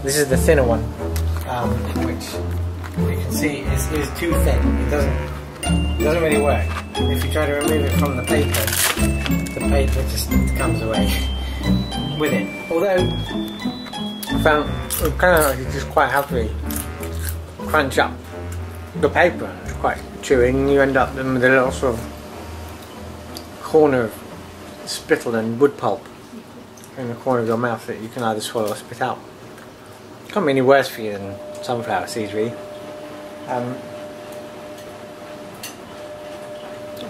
This is the thinner one, which you can see is too thin. It doesn't really work. If you try to remove it from the paper just comes away with it. Although I found it kind of you just quite happily crunch up the paper. It's quite chewy, and you end up with a little sort of corner of spittle and wood pulp in the corner of your mouth that you can either swallow or spit out. Can't be any worse for you than sunflower seeds, really.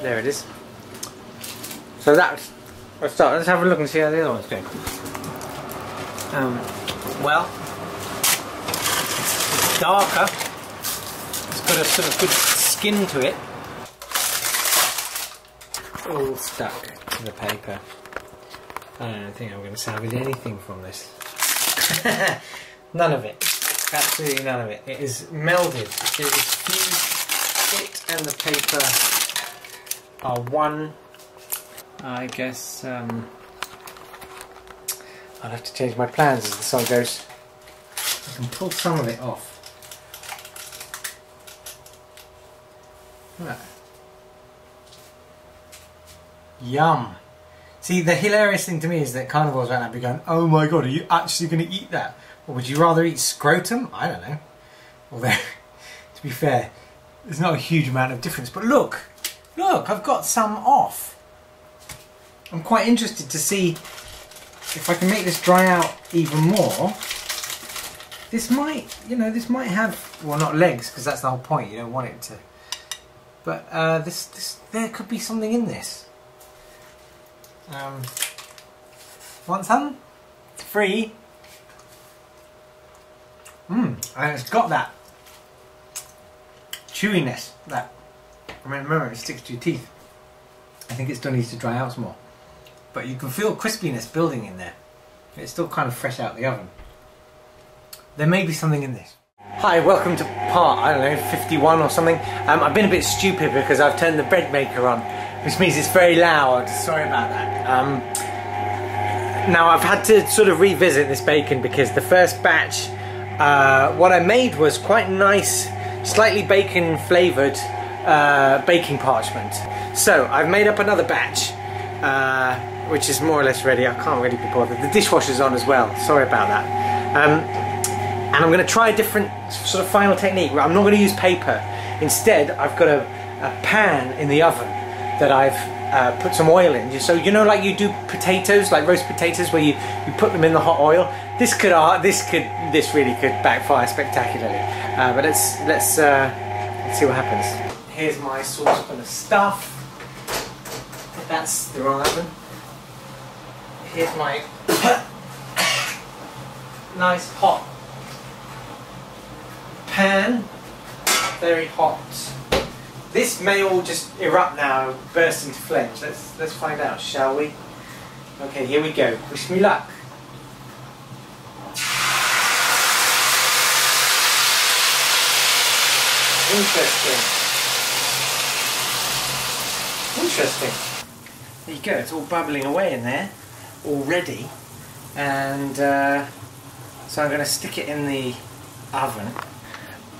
There it is. So let's have a look and see how the other one's going. Well, it's darker. It's got a sort of good skin to it. All stuck to the paper. I don't think I'm going to salvage anything from this. None of it. Absolutely none of it. It is melded. It is fused. It and the paper are one. I guess I'll have to change my plans as the song goes. I can pull some of it off. Right. Yum! See, the hilarious thing to me is that carnivores right now be going, oh my god, are you actually going to eat that? Or would you rather eat scrotum? I don't know. Although, to be fair, there's not a huge amount of difference. But look! Look, I've got some off. I'm quite interested to see if I can make this dry out even more. This might, you know, this might have, well, not legs, because that's the whole point. You don't want it to. But there could be something in this. Want some? It's free. And it's got that chewiness. That, I mean, remember, it sticks to your teeth. I think it still needs to dry out some more. But you can feel crispiness building in there. It's still kind of fresh out the oven. There may be something in this. Hi, welcome to part, I don't know, 51 or something. I've been a bit stupid because I've turned the bread maker on, which means it's very loud. Sorry about that. Now I've had to sort of revisit this bacon because the first batch, what I made was quite nice, slightly bacon flavoured baking parchment. So I've made up another batch, which is more or less ready. I can't really be bothered. The dishwasher's on as well. Sorry about that. And I'm going to try a different sort of final technique. I'm not going to use paper. Instead, I've got a pan in the oven that I've put some oil in. So you know, like you do potatoes, like roast potatoes, where you put them in the hot oil. This really could backfire spectacularly. But let's see what happens. Here's my saucepan of stuff. That's the wrong oven. Here's my nice hot pan, very hot. This may all just erupt now and burst into flames. Let's find out, shall we? Okay, here we go. Wish me luck. Interesting. There you go, it's all bubbling away in there already, and so I'm going to stick it in the oven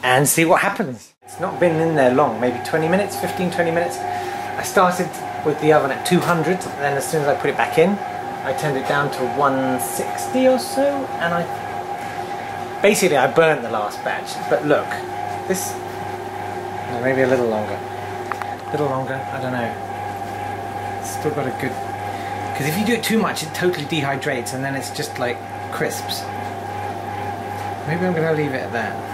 and see what happens. It's not been in there long, maybe 20 minutes, 15-20 minutes. I started with the oven at 200, and then as soon as I put it back in, I turned it down to 160 or so, and I burnt the last batch. But look, this, maybe a little longer, I don't know. Still got a good, because if you do it too much, it totally dehydrates, and then it's just like crisps. Maybe I'm going to leave it at that.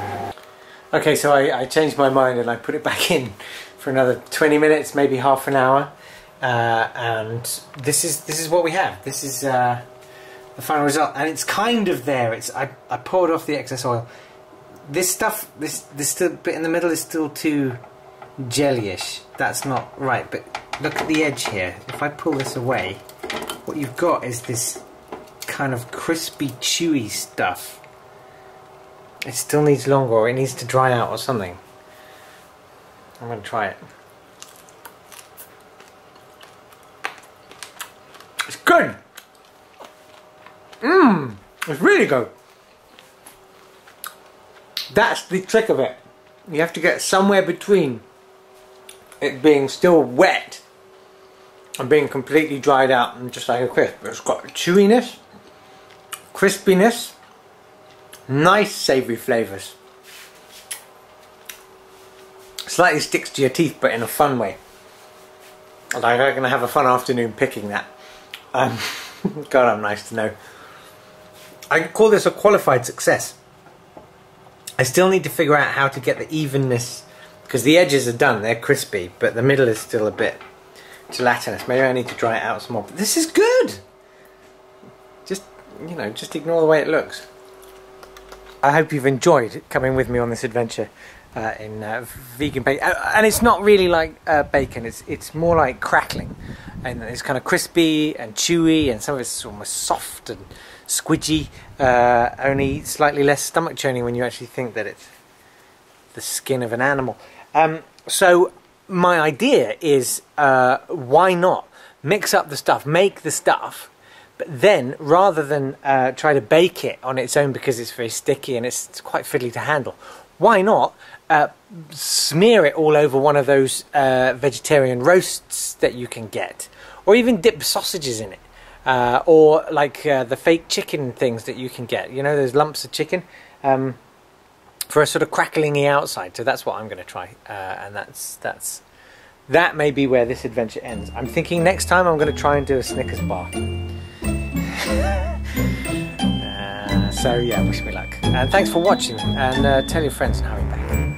Okay, so I changed my mind and I put it back in for another 20 minutes, maybe half an hour, and this is what we have. This is the final result, and it's kind of there. I poured off the excess oil. This stuff, this still bit in the middle is still too jellyish. That's not right, but look at the edge here. If I pull this away, what you've got is this kind of crispy, chewy stuff. It still needs longer, or it needs to dry out or something. I'm going to try it. It's good! Mmm! It's really good! That's the trick of it. You have to get somewhere between it being still wet and being completely dried out and just like a crisp. It's got chewiness, crispiness, nice savoury flavours. Slightly sticks to your teeth, but in a fun way. Like I'm going to have a fun afternoon picking that. God, I'm nice to know. I call this a qualified success. I still need to figure out how to get the evenness, because the edges are done, they're crispy, but the middle is still a bit gelatinous. Maybe I need to dry it out some more. But this is good! Just, you know, just ignore the way it looks. I hope you've enjoyed coming with me on this adventure in vegan bacon. And it's not really like bacon, it's more like crackling. And it's kind of crispy and chewy, and some of it's almost soft and squidgy, only slightly less stomach churning when you actually think that it's the skin of an animal. So my idea is, why not mix up the stuff, make the stuff, but then rather than try to bake it on its own because it's very sticky and it's quite fiddly to handle, why not smear it all over one of those vegetarian roasts that you can get, or even dip sausages in it. Or like the fake chicken things that you can get, you know, those lumps of chicken, for a sort of cracklingy outside. So that's what I'm going to try, and that may be where this adventure ends. I'm thinking next time I'm going to try and do a Snickers bar. So yeah, wish me luck, and thanks for watching, and tell your friends and hurry back.